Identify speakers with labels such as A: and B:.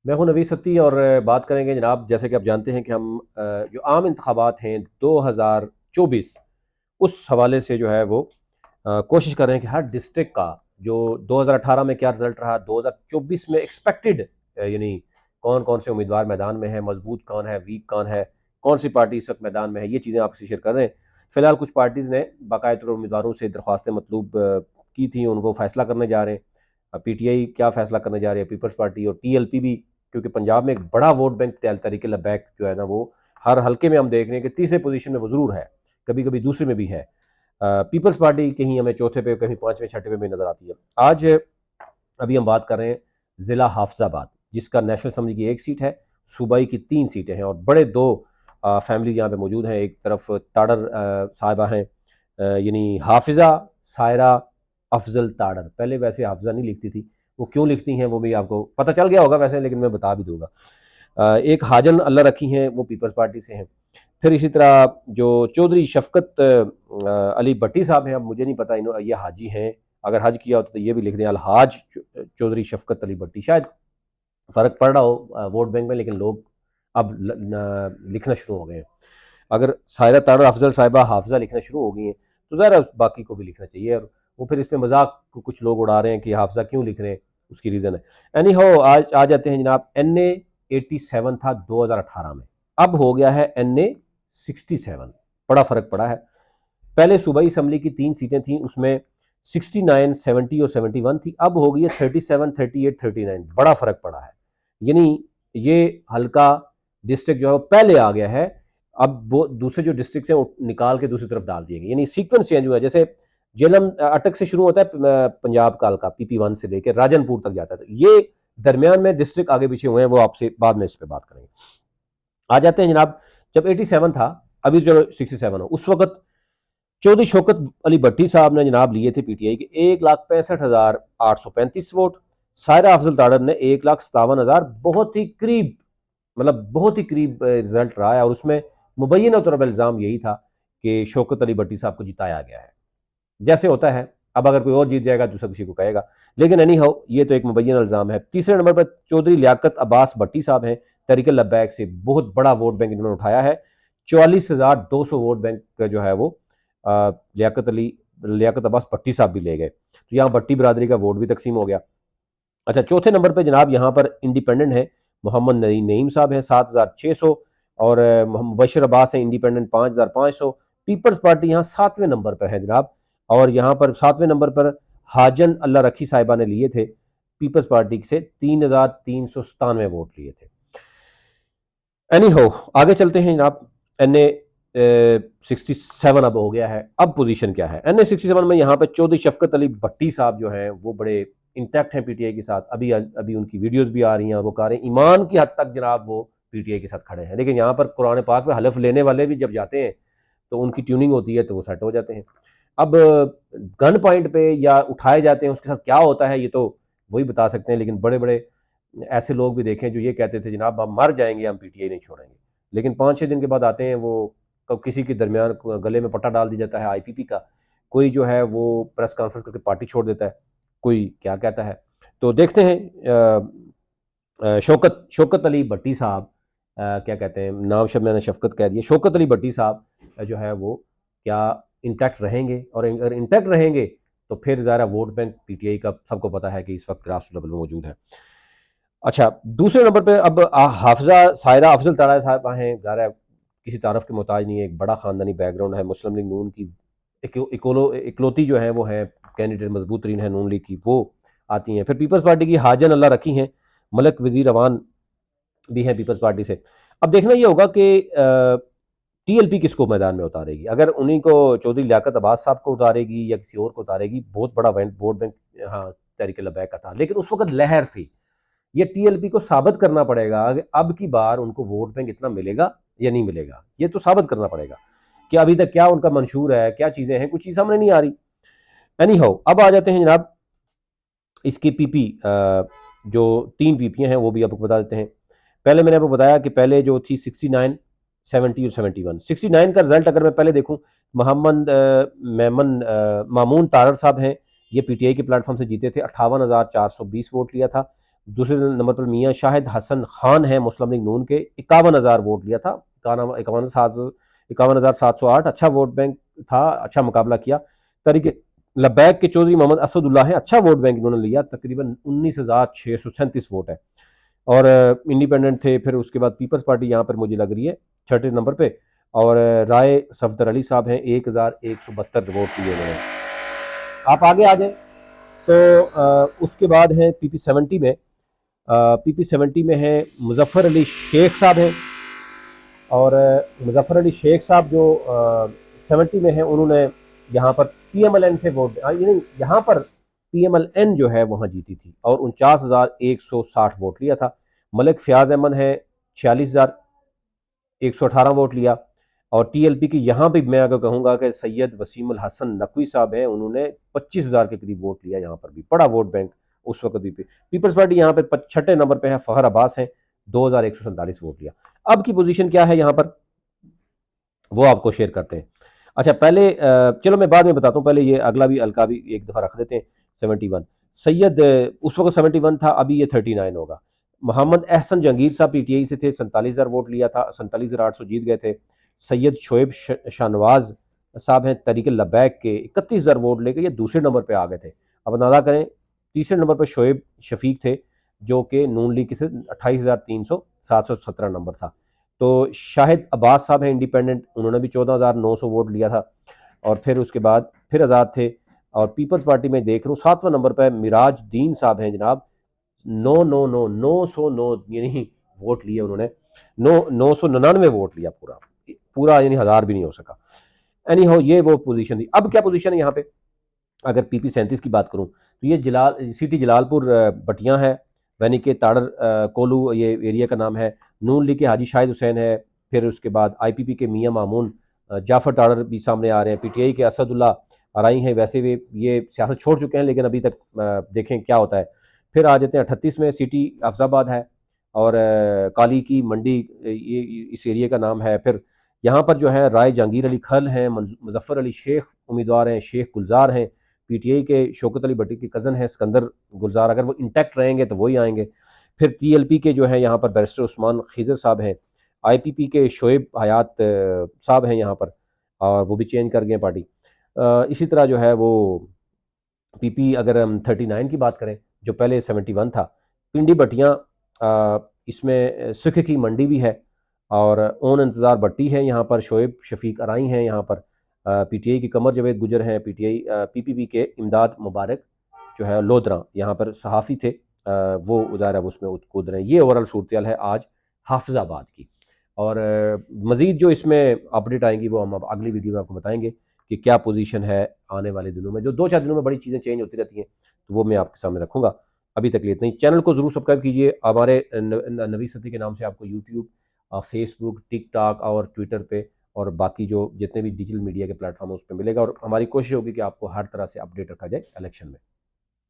A: मैं हूं नवीद सत्ती और बात करेंगे जनाब, जैसे कि आप जानते हैं कि हम जो आम इंतखाबात हैं 2024 उस हवाले से जो है वो कोशिश कर रहे हैं कि हर डिस्ट्रिक्ट का जो 2018 में क्या रिजल्ट रहा, 2024 में एक्सपेक्टेड यानी कौन कौन से उम्मीदवार मैदान में है, मजबूत कौन है, वीक कौन है, कौन सी पार्टी इस वक्त मैदान में है, ये चीज़ें आपसे शेयर कर रहे हैं। फिलहाल कुछ पार्टीज़ ने बाकायदा उम्मीदवारों से दरख्वास्तें मतलूब की थी, उनको फैसला करने जा रहे हैं। पीटीआई क्या फैसला करने जा रही है, पीपल्स पार्टी और टीएलपी भी, क्योंकि पंजाब में एक बड़ा वोट बैंक तहरीक लबैक जो है ना, वो हर हल्के में हम देख रहे हैं कि तीसरे पोजीशन में वो जरूर है, कभी कभी दूसरे में भी है। पीपल्स पार्टी कहीं हमें चौथे पे, कहीं पांचवें छठे पे भी नजर आती है। आज अभी हम बात कर रहे हैं जिला हाफजाबाद, जिसका नेशनल असम्बली की एक सीट है, सूबाई की 3 सीटें हैं और बड़े 2 फैमिली यहाँ पे मौजूद हैं। एक तरफ ताड़र साहिबा हैं, यानी हाफिजा सायरा अफजल ताड़र। पहले वैसे हाफिजा नहीं लिखती थी, वो क्यों लिखती हैं वो भी आपको पता चल गया होगा वैसे, लेकिन मैं बता भी दूंगा। एक हाजन अल्लाह रखी हैं, वो पीपल्स पार्टी से हैं। फिर इसी तरह जो चौधरी शफकत अली भट्टी साहब हैं, अब मुझे नहीं पता ये हाजी हैं, अगर हज किया होता तो ये भी लिख दें अलहाज चौधरी शफकत अली भट्टी। शायद फ़र्क पड़ रहा हो वोट बैंक में, लेकिन लोग अब लिखना शुरू हो गए हैं। अगर सायरा तारा अफजल साहिबा हाफिजा लिखना शुरू हो गई हैं तो ज़रा बाकी को भी लिखना चाहिए। और वो फिर इस पर मजाक कुछ लोग उड़ा रहे हैं कि हाफिजा क्यों लिख रहे हैं, उसकी रीज़न है। एनी हो, आज आ जाते हैं जनाब। NA 87 था 2018 में, अब हो गया है NA 67। बड़ा फ़र्क पड़ा है। पहले सूबाई असम्बली की 3 सीटें थी, उसमें 69, 70 और 71 थी, अब हो गई है 37, 38, 39। बड़ा फ़र्क पड़ा है, यानी ये हल्का डिस्ट्रिक्ट जो है वो पहले आ गया है। अब वो दूसरे जो डिस्ट्रिक्ट हैं वो निकाल के दूसरी तरफ डाल दिए गए, यानी सीक्वेंस चेंज हुआ है। जैसे जेलम अटक से शुरू होता है पंजाब का हल्का PP1 से लेकर राजनपुर तक जाता है, तो ये दरमियान में डिस्ट्रिक्ट आगे पीछे हुए हैं, वो आपसे बाद में इस पर बात करेंगे। आ जाते हैं जनाब, जब 87 था, अभी चलो 67 हो, उस वक्त चौधरी शौकत अली भट्टी साहब ने जनाब लिए थे पीटीआई के 1,65,835 वोट। सायरा अफजल ताड़र ने 1,57,000, बहुत ही करीब, मतलब बहुत ही करीब रिजल्ट रहा है। और उसमें मुबैना तौर पर इल्ज़ाम यही था कि शौकत अली भट्टी साहब को जिताया गया है, जैसे होता है। अब अगर कोई और जीत जाएगा तो सब किसी को कहेगा, लेकिन एनी हाउ ये तो एक मुबैना इल्ज़ाम है। तीसरे नंबर पर चौधरी लियाकत अब्बास भट्टी साहब हैं, तहरीक लब्बैक से बहुत बड़ा वोट बैंक इन्होंने उठाया है। 44,200 वोट बैंक का जो है वो लियाकत अब्बास भट्टी साहब भी ले गए, तो यहाँ भट्टी बरादरी का वोट भी तकसीम हो गया। अच्छा, चौथे नंबर पर जनाब यहाँ पर इंडिपेंडेंट है, मोहम्मद नईम साहब हैं 7,600, और मुबशर अब्बास हैं इंडिपेंडेंट 5,500। पीपल्स पार्टी यहाँ 7वें नंबर पर है जनाब, और यहाँ पर 7वें नंबर पर हाजन अल्लाह रखी साहिबा ने लिए थे पीपल्स पार्टी से 3,397 वोट लिए थे। एनी हो, आगे चलते हैं जनाब। NA 67 अब हो गया है। अब पोजीशन क्या है NA 67 में? यहाँ पे चौधरी शफकत अली भट्टी साहब जो हैं वो बड़े इंटैक्ट हैं पीटीआई के साथ। अभी अभी उनकी वीडियोस भी आ रही हैं और वो कह रहे हैं ईमान की हद तक जनाब वो पीटीआई के साथ खड़े हैं। लेकिन यहाँ पर कुरान पाक में हलफ लेने वाले भी जब जाते हैं तो उनकी ट्यूनिंग होती है, तो वो सेट हो जाते हैं। अब गन पॉइंट पे या उठाए जाते हैं, उसके साथ क्या होता है ये तो वही बता सकते हैं। लेकिन बड़े बड़े ऐसे लोग भी देखें जो ये कहते थे जनाब हम मर जाएंगे, हम पीटीआई नहीं छोड़ेंगे, लेकिन 5-6 दिन के बाद आते हैं वो, कब किसी के दरमियान गले में पट्टा डाल दिया जाता है आईपीपी का, कोई जो है वो प्रेस कॉन्फ्रेंस करके पार्टी छोड़ देता है, कोई क्या कहता है। तो देखते हैं शौकत शौकत अली भट्टी साहब, क्या कहते हैं, नाम शब मैंने शफकत कह दिया, शौकत अली भट्टी साहब जो है वो क्या इंटैक्ट रहेंगे? और अगर इंटैक्ट रहेंगे तो फिर ज़रा वोट बैंक पीटीआई का सबको पता है कि इस वक्त ग्रास लेवल में मौजूद है। अच्छा, दूसरे नंबर पे अब हाफिजा सायरा अफजल तारा साहब हैं। ज़ाहिर किसी तारफ के मोहताज नहीं है, एक बड़ा ख़ानदानी बैकग्राउंड है, मुस्लिम लीग नून की इकलौती जो है वो है कैंडिडेट, मजबूत तरीन है नून लीग की, वो आती हैं। फिर पीपल्स पार्टी की हाजन अल्लाह रखी हैं, मलक वजीर अवान भी हैं पीपल्स पार्टी से। अब देखना ये होगा कि टीएलपी किसको मैदान में उतारेगी। अगर उन्हीं को चौधरी लियाकत अब्बास साहब को उतारेगी या किसी और को उतारेगी, बहुत बड़ा वोट बैंक हाँ तहरीक लबैक का था, लेकिन उस वक्त लहर थी। ये टीएलपी को साबित करना पड़ेगा कि अब की बार उनको वोट बैंक इतना मिलेगा या नहीं मिलेगा, ये तो साबित करना पड़ेगा कि अभी तक क्या उनका मंशूर है, क्या चीजें हैं, कुछ चीज सामने नहीं आ रही। एनी हाउ, अब आ जाते हैं जनाब इसकी पीपी, जो 3 पीपियां हैं वो भी आपको बता देते हैं। पहले मैंने आपको बताया कि पहले जो थी 69, 70 और 71। 69 का रिजल्ट अगर मैं पहले देखूं, मोहम्मद मामून तारर साहब हैं, ये पीटीआई के प्लेटफॉर्म से जीते थे, 58,420 वोट लिया था। दूसरे नंबर पर मियाँ शाहिद हसन खान है मुस्लिम लीग नून के, 51,000 वोट लिया था, 51,708, अच्छा वोट बैंक था, अच्छा मुकाबला किया। तरीके लबैक के चौधरी मोहम्मद असदुल्ला है, अच्छा वोट बैंक इन्होंने लिया, तकरीबन 19,637 वोट है। और इंडिपेंडेंट थे। फिर उसके बाद पीपल्स पार्टी यहाँ पर मुझे लग रही है छठे नंबर पे, और राय सफदर अली साहब हैं, 1,172 वोट लिए उन्होंने। आप आगे आ जाए तो उसके बाद है PP 70 में, PP 70 में है मुजफ्फर अली शेख साहब हैं, और मुजफ्फर अली शेख साहब जो 70 में है, उन्होंने यहाँ पर PMLN से वोट, नहीं, यहाँ पर PMLN जो है वहाँ जीती थी और 49,160 वोट लिया था। मलिक फयाज अहमद है, 46,118 वोट लिया। और TLP की यहाँ भी मैं अगर कहूँगा कि सैयद वसीमुल हसन नकवी साहब हैं, उन्होंने 25,000 के करीब वोट लिया, यहाँ पर भी बड़ा वोट बैंक उस वक्त भी। पीपल्स पार्टी यहाँ पर छठे नंबर पे है, फखर अब्बास है, 2,147 वोट लिया। अब की पोजीशन क्या है यहाँ पर, वो आपको शेयर करते हैं। अच्छा पहले चलो मैं बाद में बताता हूँ, पहले ये अगला भी अलका भी एक दफ़ा रख देते हैं। 71 सैयद, उस वक्त 71 था, अभी ये 39 होगा। मोहम्मद एहसन जहांगीर साहब PTI से थे, 47,000 वोट लिया था, 47,800 जीत गए थे। सैयद शोएब शाहनवाज साहब हैं तरीके लबैक के, 31,000 वोट लेके ये दूसरे नंबर पर आ गए थे। अब अंदाजा करें, तीसरे नंबर पर शोएब शफीक थे, जो कि नून लीग से 28,717 नंबर था। तो शाहिद अब्बास साहब हैं इंडिपेंडेंट, उन्होंने भी 14,900 वोट लिया था। और फिर उसके बाद फिर आज़ाद थे। और पीपल्स पार्टी में देख रहा हूँ 7वां नंबर पर मिराज दीन साहब हैं जनाब, 909 यानी वोट लिए उन्होंने, 999 वोट लिया, पूरा पूरा यानी 1,000 भी नहीं हो सका। एनी हो, ये वो पोजीशन थी। अब क्या पोजीशन है यहाँ पे, अगर PP 37 की बात करूँ तो ये सिटी जलालपुर बटियाँ है, यानी कि ताड़र कोलू ये एरिया का नाम है। नून लीग के हाजी शाहिद हुसैन है, फिर उसके बाद IPP के मियाँ मामून जाफ़र ताड़र भी सामने आ रहे हैं, PTI के असदुल्ला आरई हैं, वैसे भी ये सियासत छोड़ चुके हैं लेकिन अभी तक देखें क्या होता है। फिर आ जाते हैं 38 में, सिटी अफजाबाद है, और काली की मंडी ये इस एरिया का नाम है। फिर यहाँ पर जो है राय जहांगीर अली खल हैं, मुजफ्फर अली शेख उम्मीदवार हैं, शेख गुलजार हैं, PTI के शौकत अली भट्टी के कज़न है सिकंदर गुलजार, अगर वो इंटैक्ट रहेंगे तो वही आएंगे। फिर TLP के जो है यहाँ पर बैरिस्टर उस्मान खिजर साहब हैं, IPP के शोएब हयात साहब हैं यहाँ पर, और वो भी चेंज कर गए पार्टी। इसी तरह जो है वो PP, अगर हम 39 की बात करें जो पहले 71 था, पिंडी भट्टियाँ, इसमें सुख की मंडी भी है, और ओन इंतज़ार भट्टी है यहाँ पर, शोएब शफीक अराई हैं यहाँ पर, PTI की कमर जावेद गुजर हैं, PPP के इमदाद मुबारक जो है लोधरा यहाँ पर सहाफ़ी थे, वो उज़ार उसमें कूद रहे हैं। ये ओवरऑल सूरत है आज हाफिज़ाबाद की। और मज़ीद जो इसमें अपडेट आएंगी वो हम अब अगली वीडियो में आपको बताएंगे कि क्या पोजीशन है आने वाले दिनों में। जो 2-4 दिनों में बड़ी चीज़ें चेंज होती रहती हैं, तो वो मैं आपके सामने रखूँगा। अभी तक लिए इतना ही। चैनल को ज़रूर सब्सक्राइब कीजिए। हमारे नवी सदी के नाम से आपको यूट्यूब, फेसबुक, टिकटॉक और ट्विटर पे और बाकी जो जितने भी डिजिटल मीडिया के प्लेटफॉर्म है उस पर मिलेगा, और हमारी कोशिश होगी कि आपको हर तरह से अपडेट रखा जाए इलेक्शन में।